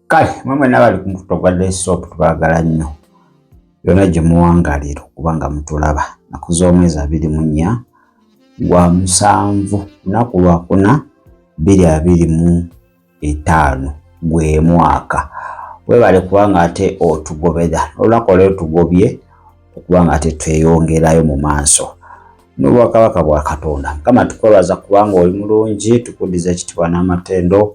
Kale mwemwe nabali ku mukuto gwa desktop tubagala nnyo. Yona gye muwangalira kubanga mutulaba naku z'omwezi 24 gwa 7 lunaku lwa 4 2025 gwe mwaka. Webale kubanga ate otugobera olunaku olwo tugobye okubanga ate tweyongerayo mu maaso n'obwakabaka bwa Katonda. Kama tukwebaza kubanga oli mulungi, tukudiza ekitibwa n'amatendo.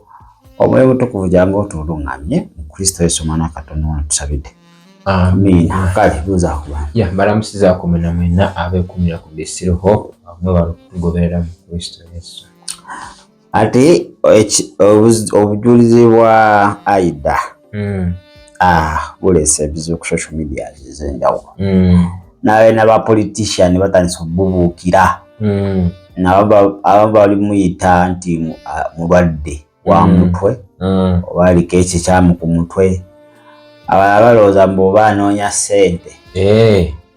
Omwoyo mutukuvu jangu otulungamye mu Kristo Yesu mwana Katonda watusabidde. Amen. Kale buza kuba. Ya baramusiza kumena mwena abekumira ku bisiroho amwe balukugoberera mu Kristo Yesu. Ate obujulizi bwa Aida. Bulese ebizibu ku social media z'enjawulo. Nawe n'aba politician batandise obubukira. Aba bali muyita nti mulwadde wa mutwe wali keki kyamu ku mutwe. Abalooza mbu banoonya ssente.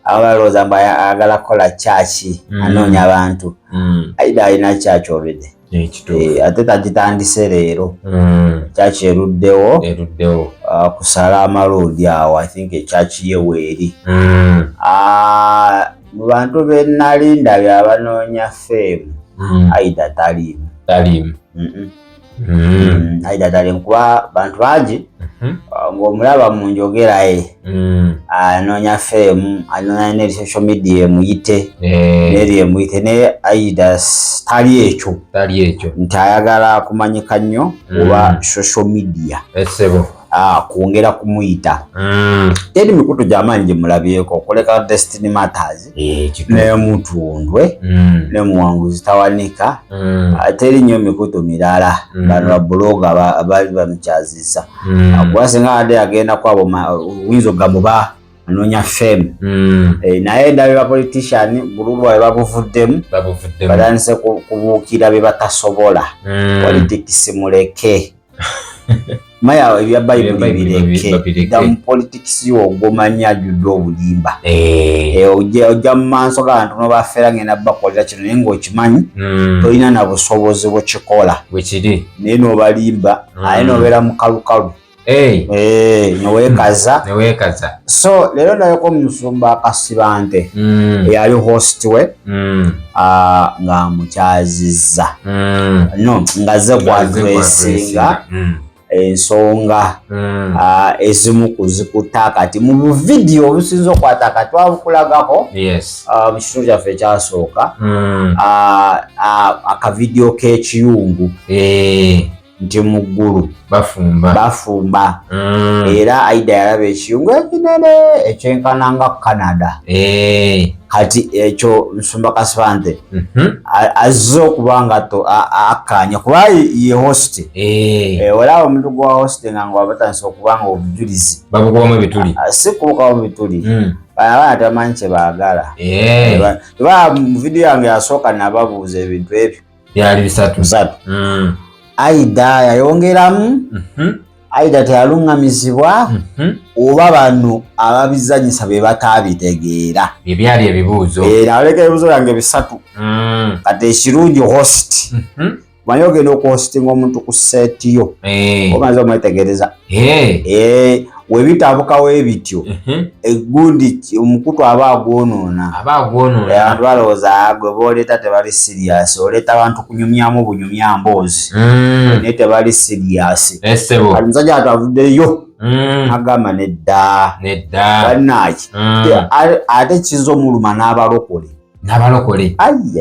Abalooza mbu ayagala kola chachi anoonya abantu. Aida alina chachi obedde. Ate tagitandise leero. Chachi eruddewo kusala amalodi awo. I think chachi ye weeri. Mu bantu be nalinda byabanoonya fame Aida taliimu. Aida taliimu kuba bantu bangi ng'omulaba mu njogeraye anoonya fame, anoonya ne social media emuyite n'eri emuyite ne Aida tali ekyo nti ayagala kumanyika nnyo oba social media kwongera kumuyita. Teri mikutu gy'amaanyi gye mulabyeko okuleka Destiny Matters ne Mutundwe ne Muwanguzi Tawanika. Teri nnyo mikutu mirala bano babloga abali bamukyazisa. Gwasinga ade agenda kwabo winzo gamuba anoonya fame. Naye ndabe ba politician bululu bwe babuvuddemu batandise kubuukira bye batasobola. Politics muleke. Maya ebya Bible bireke. Damu politics yo ogomanya juddo obulimba. Ojja mu maaso g'abantu n'obafera ngenda bakolera kino naye ng'okimanyi tolina na busobozi bwekikola bwekiri naye n'obalimba aye n'obeera mu kalukalu. Newekaza. So leero ndabeko Musumba Kasibante eyali host we nga mukyazizza ngaze kwadressinga ensonga ezimu kuzikuta kati mu video obusinza okwata kati twabukulagako mu kitundu kyaffe ekyasooka akavidiyo k'ekiyungu nti mu ggulu bafumba era Aida yalaba ekiyungu ekinene ekyenkananga Canada. Kati ekyo Musumba Kasibante azze okubanga akkanya kuba ye host. Olaba omuntu gwa host nga wabatandise okubanga obujulizi babukubamu ebituli si kubukamu bituli abaana tamanyi kye baagala. Mu vidiyo yange yasooka nababuuza ebintu ebyo byali bisatu. Aida yayongeramu Aida teyalungamizibwa oba bano ababizanyisa be batabitegeera byali ebibuuzo aleka ebibuuzo byange bisatu. Kati ekirungi host manyi ogenda okuhostinga omuntu ku seeti yo omaze omwetegereza webitabukawo ebityo egundi omukutu aba agwonoona abantu balowooza gwe booleeta tebali serious oleeta abantu kunyumyamu bunyumya mboozi naye tebali serious. Kati musajja atavuddeyo agamba nedda bannaayi ate kiza omuluma n'abalokole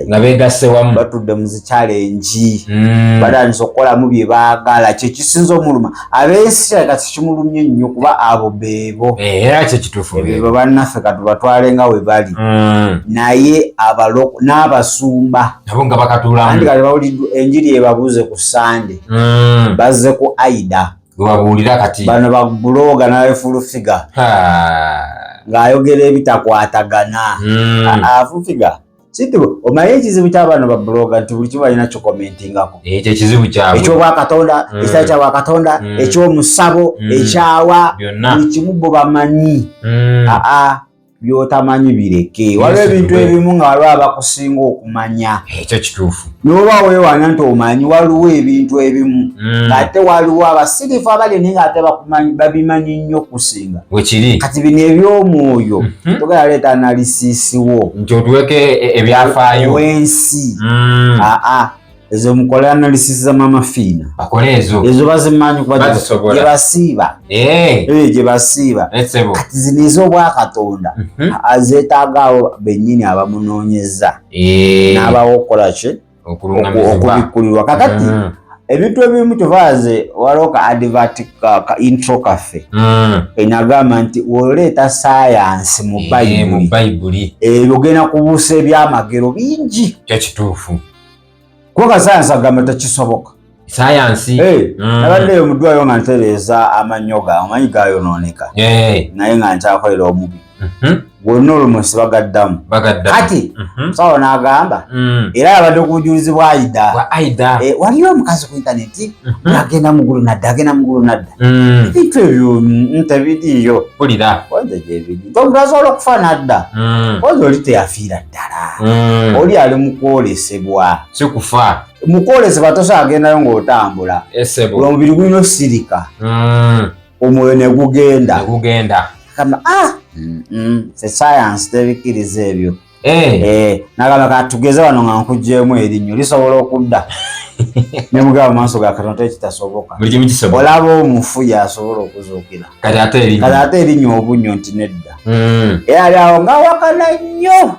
nga beegasse wamu batudde mu zikyalengi batandise okukolamu bye baagala. Kye kisinza omuluma ab'ensi kati kimulumye nnyo kuba abo beebo era kye kituufu beebo bannaffe katubatwale nga we bali naye abaloko n'abasumba nabo nga bakatuulamu andi kati bawuliddwa enjiri ebabuuze ku Sande bazze ku Aida webabuulira kati bano babuloga n'abefulufiga ng'ayogera ebitakwatagana afufiga situ omanyi ekizibu ky'abaana ba bloga nti buli kimu balina kikomentingako. Ekyo ekizibu kyabwe eky'obwakatonda ekitali kya bwakatonda ekyomusabo ekyawa buli kimu bo bamanyi byotamanyi bireke. Waliwo ebintu ebimu nga waliwo abakusinga okumanya. Ekyo kituufu. N'oba weewaana nti omanyi waliwo ebintu ebimu ng'ate waliwo abasirifu abali naye ng'ate babimanyi nnyo okusinga. Wekiri. Kati bino eby'omwoyo togenda leeta analysis wo. Nti otuweke ebyafaayo. Wensi. Ezo mukola analysis za mama Fiina. Bakole ezo. Ezo bazimanyi kuba gye basiiba. Gye basiiba. Kati zino ez'Obwakatonda azeetaagawo bennyini abamunoonyeza. N'abawo okukola ki? Okubikkulirwa. Kakati ebintu ebimu tuvaaze waliwo ka advert ka intro cafe. Enagamba nti oleeta science mu Bayibuli. Ogenda kubuusa ebyamagero bingi. Kyo kituufu. Kuba science agamba tekisoboka. Science. Nabaddeyo omuddwayo nga ntereeza amannyo gange, amanyi gayonooneka. Naye nga nkyakolera omubi. Gwonna olumosi bagaddamu. Kati musawo n'agamba era yabadde ku bujulizi bwa Aida. Waliyo omukazi ku intaneti agenda mugulu nadda. Ebintu ebyo tebiriiyo. Kwanza gyebiri. Omuntu asobola okufa n'adda. Kwanza oli teyafiira ddala. Oli ali mu kwolesebwa. Si kufa. Mu kwolesebwa tosobola agendayo ng'otambula. Omubiri gulina osirika. Omwoyo ne gugenda. Kama se science tebikiriza ebyo. Nagamba katugeze wano nga nkuggyemu erinnyo lisobola okudda. Ne mugamba maaso ga Katonda tekitasoboka. Olaba omufu yasobola okuzuukira. Kati ate erinnyo obunnyo nti nedda. Era ali awo nga wakana nnyo.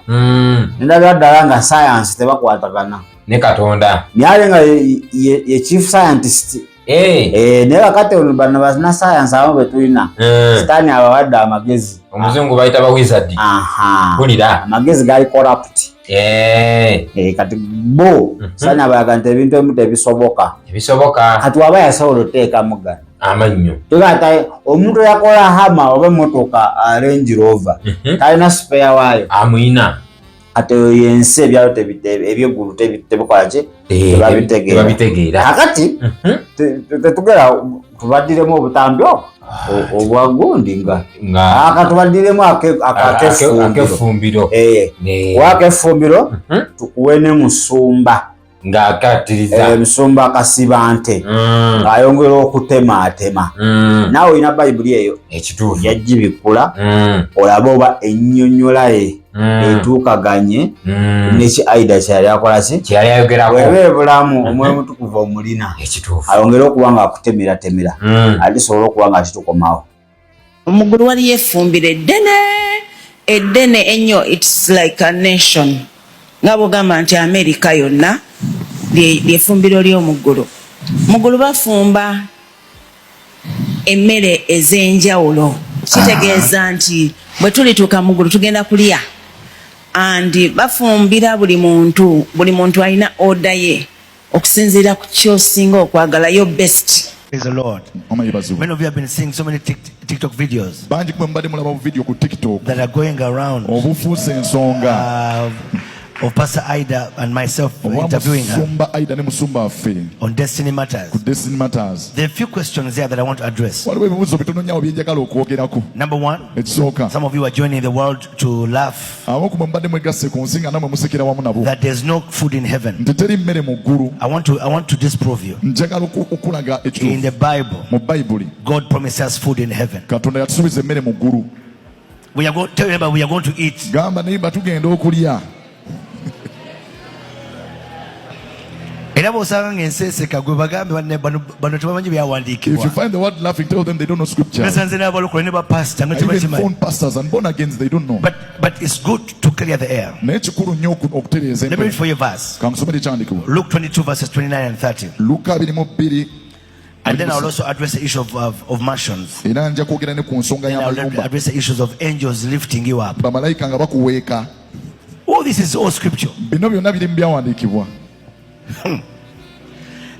Ndabira ddala nga science tebakwatagana ne Katonda. Naye nga ye chief scientist. Naye kakati bano bazina science abamu betulina. Sitaani abawadde amagezi. Omuzungu bayita ba wizard. Kulira. Amagezi gali corrupt. Kati bo sitaani abayaga nti ebintu ebimu tebisoboka. Kati waba yasobola oteekamu gano amannyo. Tugata omuntu yakola hama oba emmotoka Range Rover talina spare waayo. Amuyina. Ate yense ebyalo eby'eggulu tebikola ki? Tebabitegeera. Kakati tetugera tubaddiremu obutambi obwa gundi nga tubaddiremu akefumbiro. Wakefumbiro tukuwe ne musumba ng'akatiriza musumba akasiba nte ng'ayongera okutemaatema. Naawe olina Bayibuli eyo ekituufu yagibikula olaba oba ennyonnyola ye etuukaganye neki Aida kyeyali akola ki kyeyali ayogerako. Weba ebulamu omwoyo mutukuvu omulina ekituufu ayongere okuba nga akutemeratemera alisobola okuba nga kitukomawo. Omugulu waliyo effumbiro eddene ennyo. It's like a nation. Nga bw'ogamba nti Amerika yonna lyeffumbiro ly'omuggulu. Muggulu bafumba emmere ez'enjawulo. Kitegeeza nti bwe tulituuka muggulu tugenda kulya. Andi bafumbira buli muntu alina oda ye okusinziira ku ky'osinga okwagala yo best. Praise the Lord. Many of you have been seeing so many TikTok videos that are going around of Pastor Aida and myself interviewing her on Destiny Matters. There are a few questions there that I want to address. Number one, some of you are joining the world to laugh that there's no food in heaven. I want to disprove you. In the Bible, God promised us food in heaven. We are going to eat. If you find the word laughing, tell them they don't know scripture. Even phone pastors and born again, they don't know. But it's good to clear the air. Let me read for you a verse. Luke 22 verses 29 and 30. And then I'll also address the issue of mansions. Then I'll address the issues of angels lifting you up. All this is all scripture.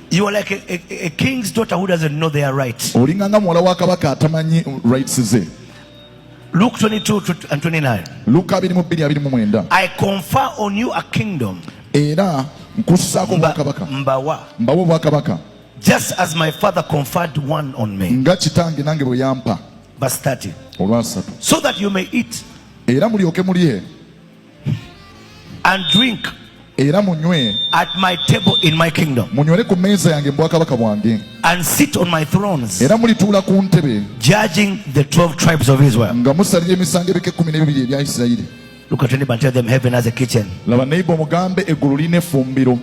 You are like a king's daughter who doesn't know their rights. Luke 22 and 29. I confer on you a kingdom. Just as my father conferred one on me. Verse 30. So that you may eat era mulyoke mulye and drink era munywe at my table in my kingdom, munywere ku mmeeza yange mu bwakabaka bwange, and sit on my thrones, era mulituula ku ntebe judging the 12 tribes of Israel. nga musalira emisango ebika 12 ebya Isirayiri. Look at anybody, tell them heaven has a kitchen. Laba neighbor omugambe eggulu lirina effumbiro.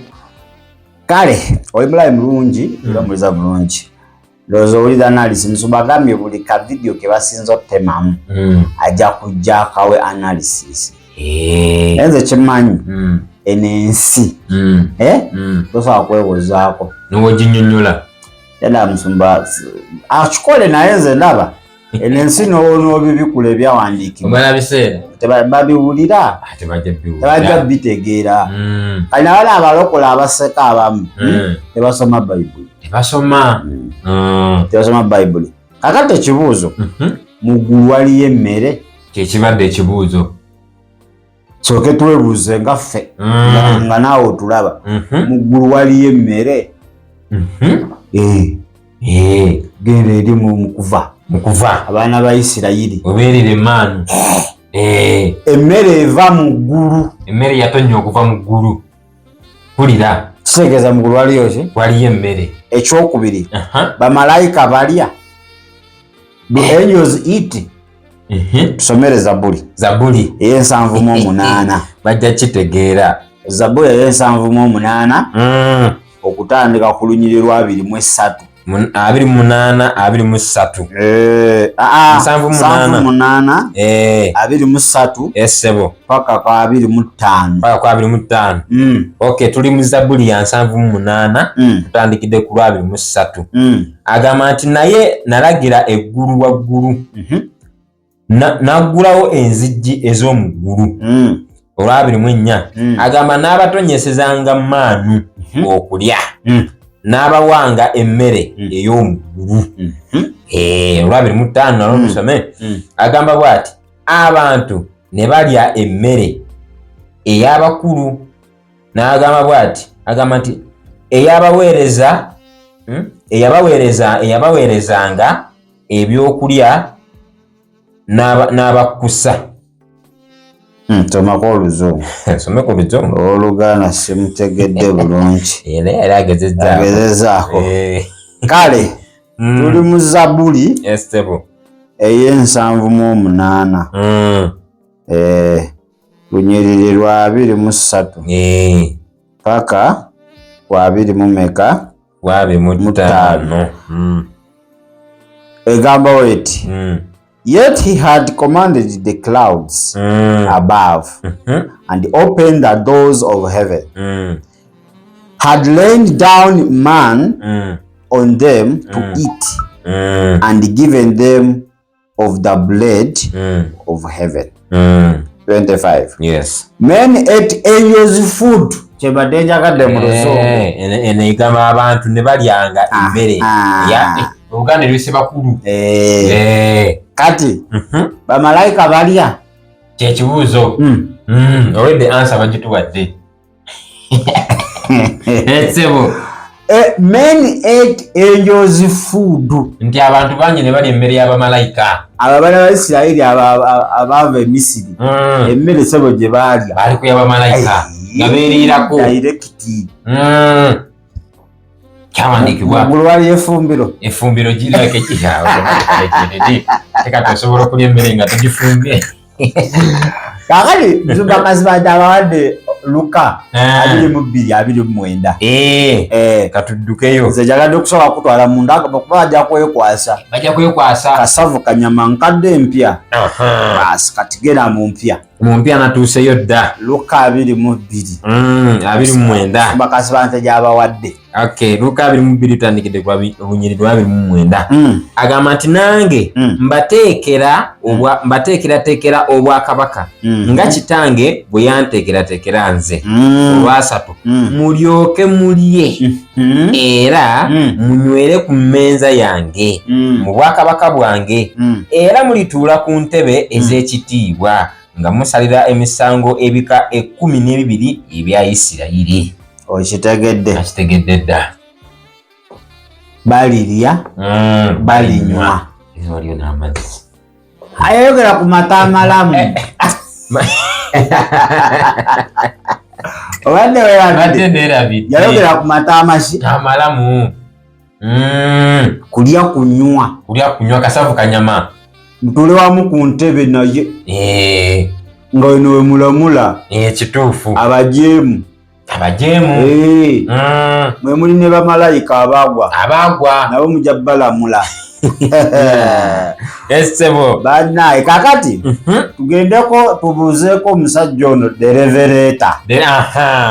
Kale oli mulayi mulungi era muliza bulungi. Ndowooza owulira analysis Nsubagambye buli ka video ke basinza okutemamu ajja kujja akawe analysis. Enze kimanyi enensi tosobola kwebuuzaako n'oginyonnyola era Musumba akikole naye nze ndaba enensi n'obibikula ebyawandiikibwa omala biseera babiwulira tebajja bitegeera. Kali nabali abalokola abaseka abamu tebasoma Bayibuli. Tebasoma Bayibuli. Kakati ekibuuzo mu ggulu waliyo emmere? Kyekibadde ekibuuzo. Soke twebuuze nga ffe nga naawe otulaba. Mu ggulu waliyo emmere? Genda eri mu kuva abaana ba Isirayiri obeerera emmaanu. Emmere eva mu ggulu. Emmere yatonnya okuva mu ggulu. Pulira kitegeeza mu ggulu waliyo ki? Waliyo emmere. Ekyokubiri bamalayika balya. The angels eat. Tusomere Zabuli ey'ensanvu bajja kitegeera. Zabuli ey'ensanvu okutandika ku lunyiriri lwa 23. 28 23 essebo paka kwa 25. Okay, tuli mu Zabuli ya 78 tutandikidde ku lwa 23. Agamba nti naye nalagira eggulu waggulu naggulawo enzigi ez'omu ggulu olwa 24. Agamba n'abatonyesezanga maanu okulya n'abawanga emmere ey'omu ggulu. Olwa 25 nalwo tusome. Agamba bw'ati abantu ne balya emmere ey'abakulu. N'agamba bw'ati agamba nti eyabaweerezanga ebyokulya n'abakusa. Somako Oluzungu. Someko Oluzungu. Oluganda simutegedde bulungi. Era agezezaako. Kale tuli mu Zabuli ey'ensanvu-mu-8. Lunyiriri lwa 23 paka kwa 20 25. Egamba weti yet he had commanded the clouds above and opened the doors of heaven, had laid down man on them to eat, and given them of the bread of heaven. 25. Yes. Men ate angels' food. Chebadde njagadde mu Luzungu. Ene igamba abantu ne balyanga emmere ya Uganda lwise bakulu. Kati bamalayika balya? Kyekibuuzo. Already answer bagituwadde. Etsebo. Men ate angels' food. Nti abantu bangi ne balya emmere y'abamalayika. Abaana ba Isirayiri abaava e Misiri emmere sebo gye baalya bali ku y'abamalayika nga beeriirako direct. Kyawandiikibwa ggulu waliyo effumbiro girake kiraawo teka tosobola okulya emmere nga togifumbye. Kakati Nsubagambye abawadde Luka 22:29. Katuddukeyo. Nze njagadde okusobola kutwala munda kuba bajja kwekwasa. Kasavu kanyama nkadde empya. Basi kati genda mu mpya. Mu mpya natuuseyo dda. Luka 22:29. Bakasiba nte gy'abawadde. Okay, Luka 22 tandikidde kwa lunyiriri lwa 29. Agamba nti nange mbateekerateekera obwakabaka nga kitange bwe yanteekerateekera nze. Olwasatu mulyoke mulye era munywere ku mmenza yange mu bwakabaka bwange era mulituula ku ntebe ez'ekitiibwa nga musalira emisango ebika 12 ebya Isirayiri. Okitegedde? Akitegedde dda. Balirya balinywa. Waliyo n'amazzi. ayogera ku matama obadde werabidde yayogera ku matama amalamu kulya kunywa kasavu kanyama mutule wamu ku ntebe naye nga weno we mulamula kituufu abajeemu mwe muli ne bamalayika abagwa nabo mujja balamula Esebo banaye kakati tugendeko tubuuzeeko omusajja ono derevereta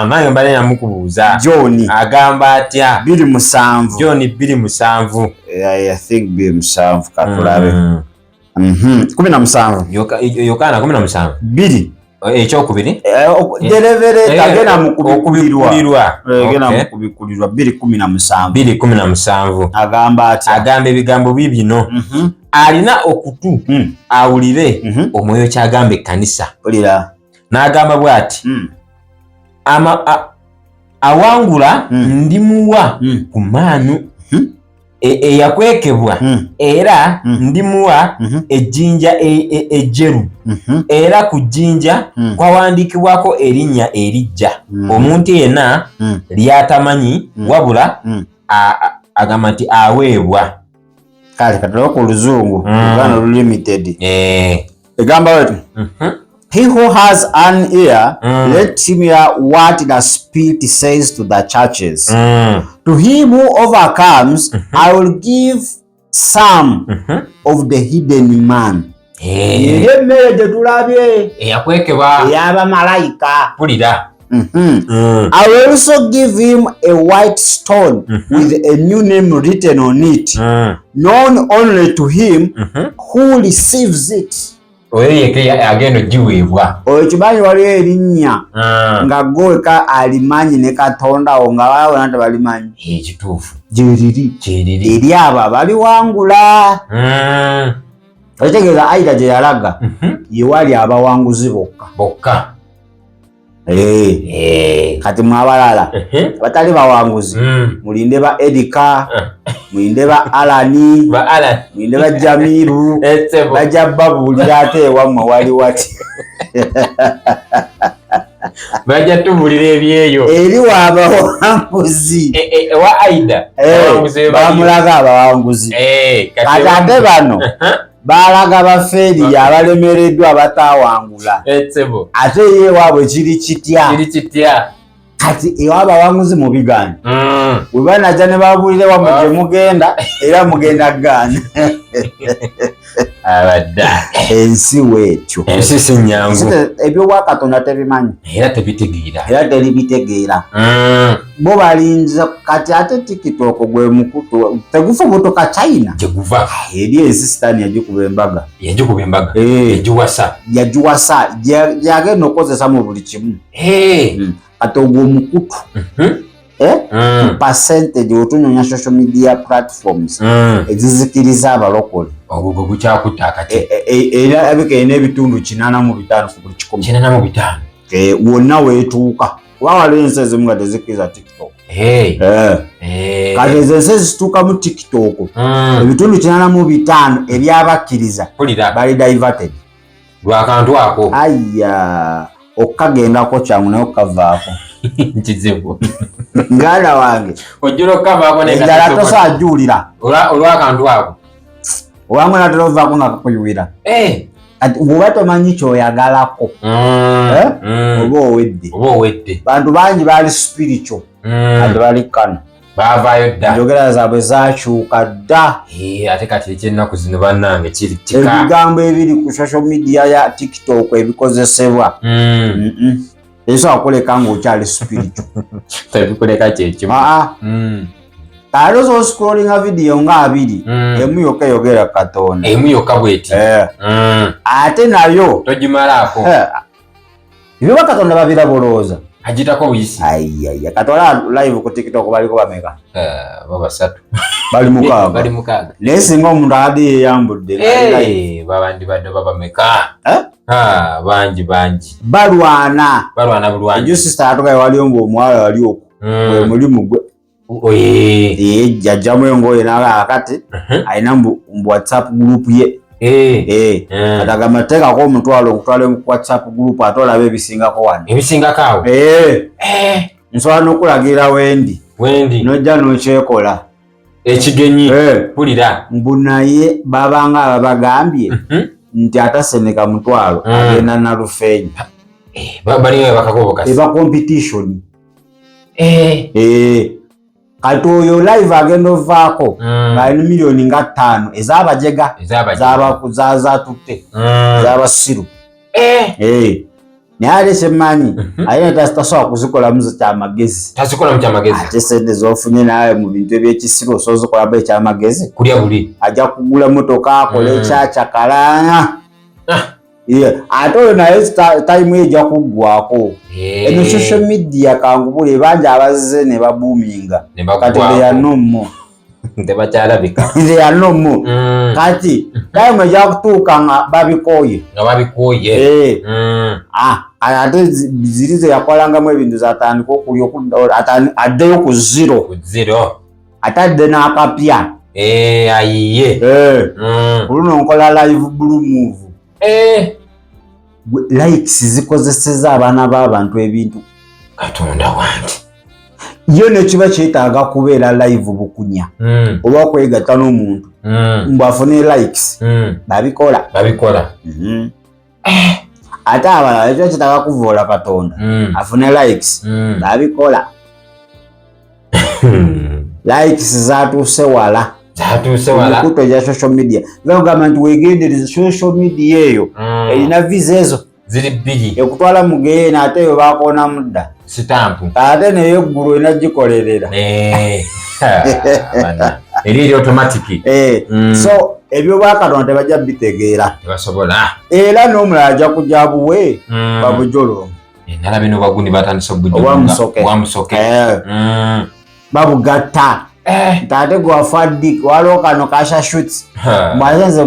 nange mbale namukubuuza John agamba atya 27 John 27 I think 27 katulabe 17 Yokaana 17 2 ekyokubiri derevereta gena mukubikulirwa 217 agamba atya agamba ebigambo bibino alina okutu awulire omwoyo kyagamba ekkanisa n'agamba bw'ati awangula ndimuwa ku maanu eyakwekebwa era ndimuwa ejjinja ejjeru era ku jjinja kwawandiikibwako erinnya erijja omuntu yenna lyatamanyi wabula agamba nti aweebwa kale katulabe ku luzungu Uganda Limited egamba wetu he who has an ear let him hear what the Spirit says to the churches. To him who overcomes I will give some of the hidden man. Emmere gye tulabye eyakwekebwa ey'abamalayika pulira I will also give him a white stone with a new name written on it, known only to him who receives it. agenda ogiweebwa oyo kimanyi waliwo erinnya nga gweka alimanyi ne Katonda wo nga baawona tebalimanyi ekituufu gyeriri eri abo abaliwangula okitegeeza Aida gye yalaga yewali abawanguzi bokka kati mwabalala batali bawanguzi mulinde ba Edika mulinde ba Alani mulinde ba Jamiru bajja babuulira ate ewammwe wali wati bajja tubulira ebyeyo eri w'abawanguzi wa Aida bamulaga abawanguzi kati ate bano baalaga bafeeri abalemereddwa abatawangula ate ye ewaabwe kiri kitya kati ewabawanguzi mu bigani bwe banajja ne babuulire wammwe gye mugenda era mugenda gana abadda ensi weetyo ensi si nnyangu ebyobwakatonda tebimanyi era tebitegeera era teribitegeera bo balinza kati ate TikTok gwe mukutu tegufubutuka China gye guva eri ensi sitaani yagikuba embaga yagiwasa gyagenda okukozesa mu buli kimu kati ogwo omukutu percentage otunyonya social media platforms ezizikiriza abalokole ogwo gukyakutta akati era abike n'ebitundu 85 ku buli 85 wonna weetuuka kuba waliwo ensi ezimu nga tezikiriza TikTok kati ezo ensi ezituuka mu TikTok ebitundu 85 ebyabakkiriza bali diverted lwakantu ako aya okagendako kyangu naye okavaako nkizibu nganda wange ojjula okavaako enjala tosaajuulira olwakantu ako owange natera ovaako nga kakuyuwira bw'oba tomanyi kyoyagalako oba owedde bantu bangi baali spiritual ate bali kano baavaayo dda enjogera zaabwe zakyuka dda ate kati ekyennaku zino bannange kiri ebigambo ebiri ku social media ya TikTok ebikozesebwa ebisobola kuleka ng'okyali spiritual tebikuleka kyekimu ate osobola oscrollinga vidiyo nga 2 emu yokka eyogera Katonda emu yokka bweti ate nayo togimalaako ebyo Katonda babirabolooza agitako buyisi ayaya Katonda live ku TikTok baliko bameka babasatu bali mukaaga naye singa omuntu adi yeyambudde babandi badde babameka bangi balwana bulwanyi ejo sister atogaye waliyo ng'omuwala wali oku gwe mulimu gwe jajjamu engoye naga akati alina mbu WhatsApp group ye atagamba teekako omutwalo okutwala mu WhatsApp group ate olabe ebisingako wano. Ebisingako awo? Nsobola n'okulagira wendi n'ojja n'okyekola. Ekigenyi pulira mbu naye babanga ababagambye nti ataseneka mutwalo agenda na Rufenya. Baliyo bakagoboka. Eba competition. Kati oyo live agenda ovaako ng'alina miliyoni nga 5 ez'abajega z'abatutte z'abasiru. Naye ate kyemmanyi ayina tasobola kuzikolamu kyamagezi. Tazikolamu kyamagezi. Ate sente z'ofunye naawe mu bintu eby'ekisiru osobola zikolamu ekyamagezi. Kulya buli. Ajja kugula motoka akola ekyakyakalaanya. Ate oyo naye time ejja kuggwako. Eno social media kangubule bangi abazze ne babuuminga. Kati beyannommo. Tebakyalabika. Beyannommo. Kati time ejja kutuuka nga babikooye. Ate ziri ze yakolangamu ebintu zatandika okulya addeyo ku zero. Atadde n'akapya. Ayiye. Oluno nkola live blue move. Likes zikozeseza abaana b'abantu ebintu. Katonda wange. Yo ne kiba kyetaaga kubeera live bukunya. Oba kwegatta n'omuntu. Mbu afune likes. Babikola. Ate abalala ekyo kitaaga kuvoola Katonda. Afune likes. Babikola. Likes zatuuse wala. Kuto ya social media. Gamba nti weegendereze social media eyo erina visa ezo ziri bbiri ekutwala mugeena ate yo bakoona mudda sitampu ate neyo eggulu enagikolerera eri automatic. So ebyo Bakatonda tebajja bitegeera tebasobola era n'omulala ajja kujja buwe babujolo nala bino baguni batandisa obujowamusoke babugatta tate gwa Fadik waliwo kano kasha shoots mwazenze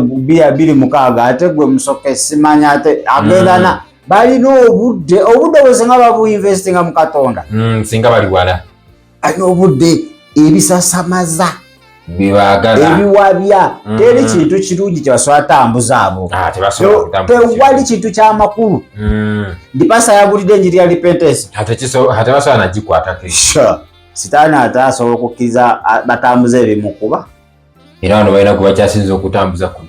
biri mukaaga ate gwe musoke simanya ate agendana balina obudde bwesinga babu investinga mu Katonda singa bali wala alina obudde ebisasamaza bibagala ebiwabya teri kintu kirungi kyebasobola tambuza abo tewali kintu ky'amakulu dipasa yagulidde enjiri ya repentance ate basobola nagikwatako Sitaani ate asobola okukkiriza batambuza ebimukuba era wano balina kubakyasinza okutambuza kuno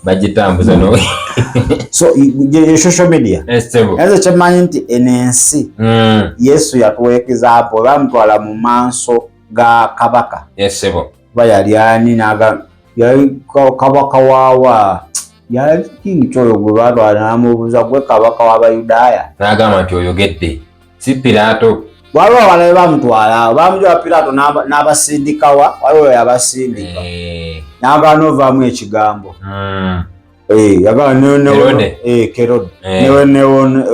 bagitambuza no. So social media ezo kyemanyi nti enensi Yesu yatuweekeza apo bamutwala mu maaso ga kabaka kuba yali ani yali kabaka waawa yali King Kyoyo gwe batwala namubuuza gwe kabaka w'Abayudaaya n'agamba nti oyogedde si Piraato. Waliwo abalabe bamutwala bamujja Piraato n'abasindikawa waliwo yabasindika n'agaana ovaamu ekigambo yagamba Kerode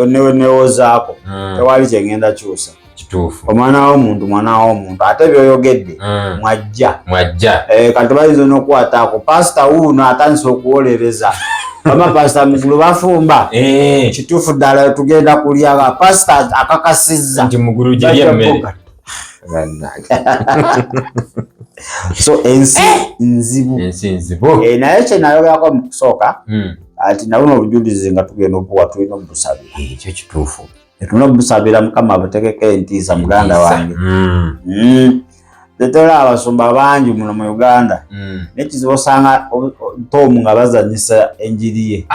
newe newozaako tewali kyengenda kyusa omwana w'omuntu ate byoyogedde mwajja kati bayinza n'okukwataako pasita wuuno atandisa okuwolereza Pastor Mugulu bafumba kituufu ddala tugenda kulya pastor akakasizza nti Mugulu gye mmere. So ensi nzibu naye kye nayogerako mu kusooka ati nabuno obujulizi nga tugenda obuwa tulina obusabira ekyo kituufu tulina obusabira Mukama abutegeko entiisa muganda wange. Tetera abasumba bangi muno mu Uganda nekizibu osanga Tom nga bazanyisa enjiri ye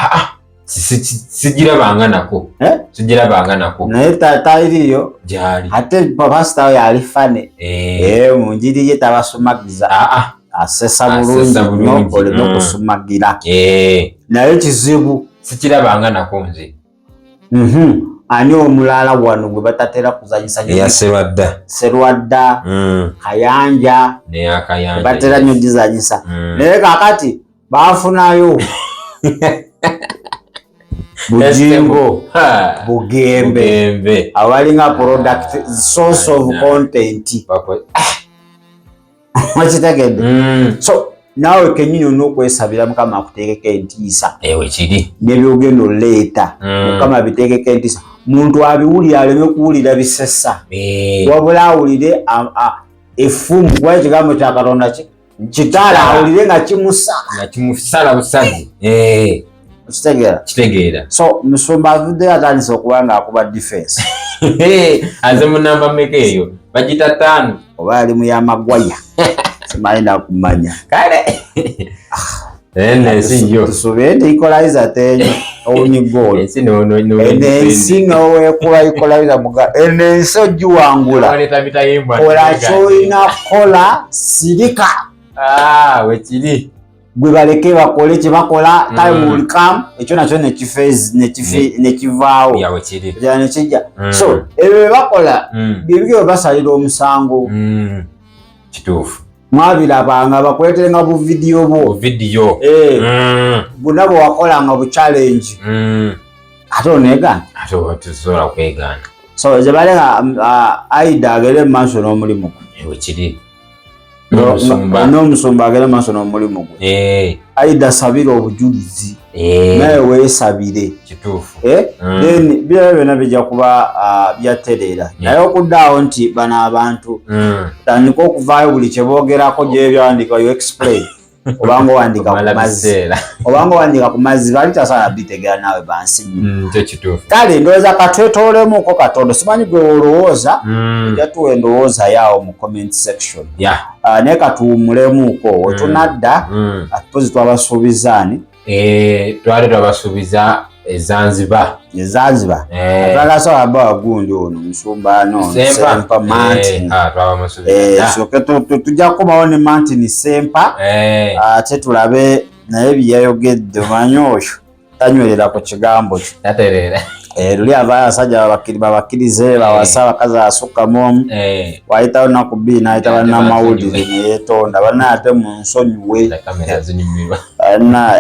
sigirabanga nako naye tatayiriyo gyali ate pastor yali fane mu njiri ye tabasumagiza asesa bulungi oleme okusumagira naye kizibu sikirabanga nako nze ani omulala wano gwe batatera kuzanyisa ya Serwadda Kayanja batera nnyo gizanyisa naye kakati bafunayo Bujingo Bugembe awalinga product source of content wakitegedde so nawe kenyini onokwesabira Mukama akuteekeko entiisa kiri nebyogenda oleeta Mukama biteekeko entiisa muntu abiwulira aleme kuwulira bisesa wabula awulire effumu kuba ekigambo kya Katonda kitala awulire nga kimusala busazi kitegeera so Musumba avuddeyo atandise okuba nga akuba defense aze mu namba mmeka eyo bagita 5 oba ali mu yamagwaya simanyi nakumanya kale ensi yo tusubire nti equalizer tenyo owunye goal ensi nowekula equalizer muga ensi ogiwangula ola kyolina kola sirika wekiri gwe baleke bakole kye bakola time will come ekyo nakyo nekivaawo nekijja so ebyo byebakola byebigeo basalira omusango kituufu mwabirabanga bakweterenga bu video bwo buna bwe wakolanga bu challenge ate oneegana tosobola kwegaana so zebalenga Aida agere maaso n'omulimu wekiri n'omusumba agere maaso n'omulimu gwe Aida sabira obujulizi naye weesabire kituufu then bira byonna bijja kuba byatereera naye okuddaawo nti bano abantu tandika okuvaayo buli kye boogerako gye byawandiika you explain obanga owandika ku mazzi bali tasaana bitegeera naawe bansinyi kale ndowooza katwetoolemuko katondo simanyi gwe olowooza ejatuwa endowooza yaawo mu comment section naye katuwumulemuko wetunadda atupozi twabasuubizaani twali twabasuubiza Zanzibar atwagasobola aba wagundi ono Musumba Sempa Martin tujja kukomawo ne Martin Sempa ate tulabe naye byeyayogedde omanyi oyo tanywerera ku kigambo kyo luli avaayo abasajja babakkirize bawasa abakazi asukkamu omu wayitawo naku bbiri n'ayita bannamawulire neyeetonda bannaye ate mu nsonyiwe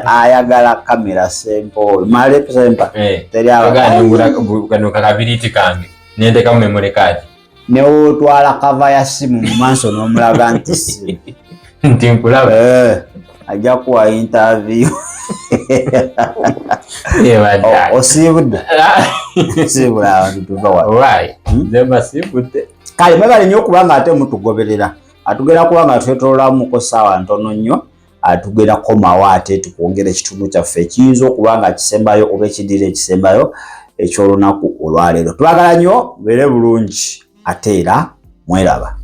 ayagala kamera Sempa oyo male Sempa kakabiriti kange nentekamu memory card newootwala kava ya simu mu maaso n'omulaga nti simu nti nkulaba ajja kuwa interview osiibudde siibula abantu tuvawasiibudde kale mwebale nnyo okuba nga ate mutugoberera atugenda kuba nga twetololamuko ssaawa ntono nnyo atugenda komawo ate tukwongera ekitundu kyaffe ekiyinza okuba nga kisembayo oba ekiddira ekisembayo ekyolunaku olwaleero tubagala nnyo mubeere bulungi ate era mweraba